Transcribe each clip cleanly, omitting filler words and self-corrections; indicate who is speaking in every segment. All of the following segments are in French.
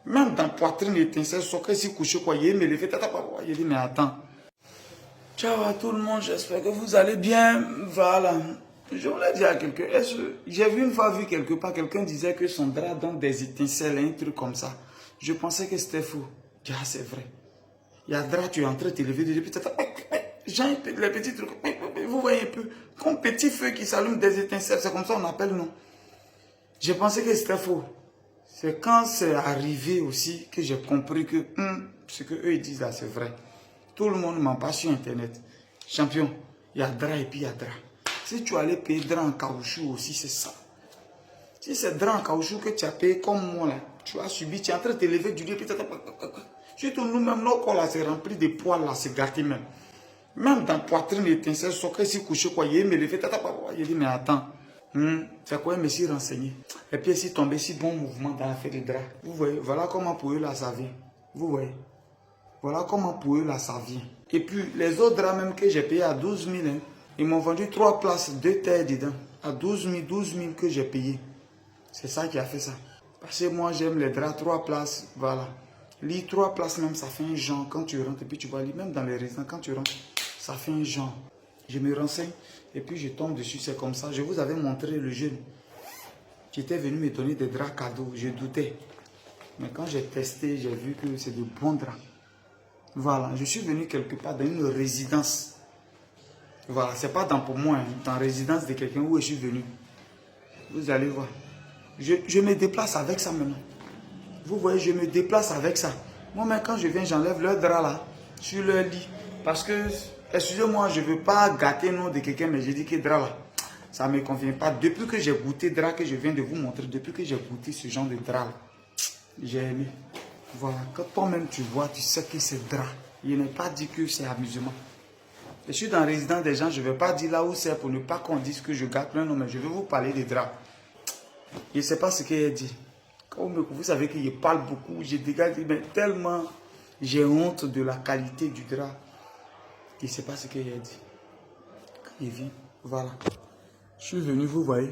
Speaker 1: Même dans poitrine étincelle, soccer si couché quoi, il me levé, il dit mais attends. Ciao à tout le monde, j'espère que vous allez bien. Voilà. Je voulais dire à quelqu'un, j'ai vu une fois vu quelque part, quelqu'un disait que son drap donne des étincelles, un truc comme ça. Je pensais que c'était fou. Ah, c'est vrai. Il y a un drap, tu es en train de te lever, depuis Jean, les petits trucs, vous voyez un peu, comme petit feu qui s'allume des étincelles, c'est comme ça on appelle, non? Je pensais que c'était faux. C'est quand c'est arrivé aussi que j'ai compris que ce que eux disent là, c'est vrai. Tout le monde m'en passe sur Internet. Champion, il y a drap et puis il y a drap. Si tu allais payer drap en caoutchouc aussi, c'est ça. Si c'est drap en caoutchouc que tu as payé comme moi là, tu as subi, tu es en train de te lever du lit, puis surtout nous-mêmes, nos corps là, c'est rempli de poils là, c'est gâté même. Même dans poitrine étincelle, soccer si couché quoi, il me levé, il dit mais attends. C'est quoi, je me suis renseigné. Et puis, si tombé si bon mouvement dans l'affaire des draps. Vous voyez, voilà comment pour eux là ça vient. Vous voyez. Voilà comment pour eux là ça vient. Et puis, les autres draps même que j'ai payé à 12 000, hein, ils m'ont vendu 3 places, 2 terres dedans. À 12 000 que j'ai payé. C'est ça qui a fait ça. Parce que moi, j'aime les draps, 3 places, voilà. Lit 3 places même, ça fait un genre quand tu rentres. Et puis, tu vois, même dans les résidents, quand tu rentres, ça fait un genre. Je me renseigne et puis je tombe dessus, c'est comme ça. Je vous avais montré le jeune qui était venu me donner des draps cadeaux. Je doutais. Mais quand j'ai testé, j'ai vu que c'est de bons draps. Voilà, je suis venu quelque part dans une résidence. Voilà, c'est pas dans pour moi, hein, dans la résidence de quelqu'un où je suis venu. Vous allez voir. Je me déplace avec ça maintenant. Vous voyez, je me déplace avec ça. Moi-même, quand je viens, j'enlève leur drap là, sur leur lit. Parce que, excusez-moi, je ne veux pas gâter le nom de quelqu'un, mais je dis que drap là, ça ne me convient pas. Depuis que j'ai goûté drap que je viens de vous montrer, depuis que j'ai goûté ce genre de drap là, j'ai aimé. Voilà, quand toi-même tu vois, tu sais que c'est drap. Je n'ai pas dit que c'est amusement. Je suis dans la résidence des gens, je ne vais pas dire là où c'est pour ne pas qu'on dise que je gâte leur nom, mais je vais vous parler des draps. Je ne sais pas ce qu'il a dit. Vous savez que je parle beaucoup, je dégage, mais tellement j'ai honte de la qualité du drap. Je ne sais pas ce qu'il a dit. Quand il vient, voilà. Je suis venu, vous voyez.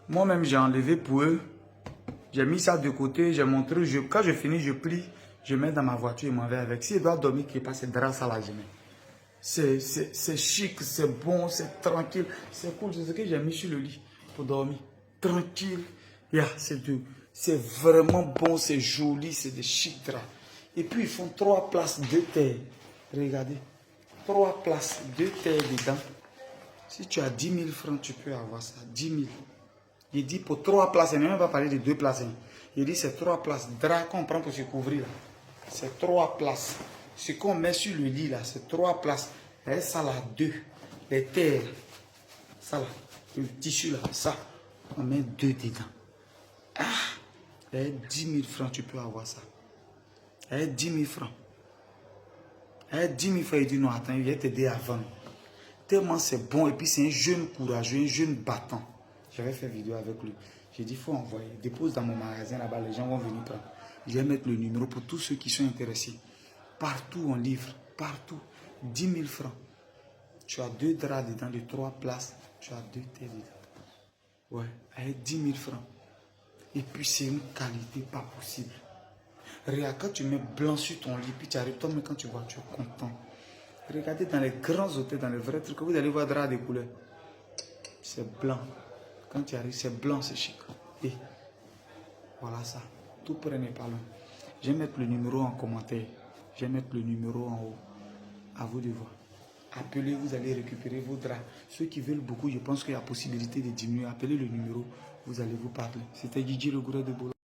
Speaker 1: Moi-même, j'ai enlevé pour eux. J'ai mis ça de côté, j'ai montré. Quand je finis, je plie, je mets dans ma voiture et m'en vais avec. S'il doit dormir, qu'il passe, c'est drap, ça là, je mets. C'est chic, c'est bon, c'est tranquille. C'est cool, c'est ce que j'ai mis sur le lit pour dormir. Tranquille. Yeah, c'est vraiment bon, c'est joli, c'est des chic draps. Et puis ils font 3 places, 2 terres. Regardez. 3 places, 2 terres dedans. Si tu as 10 000 francs, tu peux avoir ça. 10 000. Il dit pour 3 places, il ne même pas parler de 2 places. Hein. Il dit c'est 3 places. Drap qu'on prend pour se couvrir là. C'est 3 places. Ce qu'on met sur le lit là, c'est 3 places. Et ça là, 2. Les terres. Ça là. Le tissu là, ça. On met 2 dedans. Ah! Et 10 000 francs, tu peux avoir ça. Et 10 000 francs. Et 10 000 francs, il dit non, attends, il va t'aider à vendre. Tellement c'est bon. Et puis c'est un jeune courageux, un jeune battant. J'avais fait vidéo avec lui. J'ai dit, il faut envoyer. Dépose dans mon magasin là-bas, les gens vont venir prendre. Je vais mettre le numéro pour tous ceux qui sont intéressés. Partout on livre, partout. 10 000 francs. Tu as 2 draps dedans de 3 places. Tu as 2 terres dedans. Ouais, avec 10 000 francs. Et puis c'est une qualité pas possible. Regarde, quand tu mets blanc sur ton lit, puis tu arrives, toi-même quand tu vois, tu es content. Regardez dans les grands hôtels, dans les vrais trucs, vous allez voir drap de couleur. C'est blanc. Quand tu arrives, c'est blanc, c'est chic. Et voilà ça. Tout près n'est pas loin. Je vais mettre le numéro en commentaire. Je vais mettre le numéro en haut. À vous de voir. Appelez, vous allez récupérer vos draps. Ceux qui veulent beaucoup, je pense qu'il y a possibilité de diminuer. Appelez le numéro, vous allez vous parler. C'était Guigui le gourou de Bolo.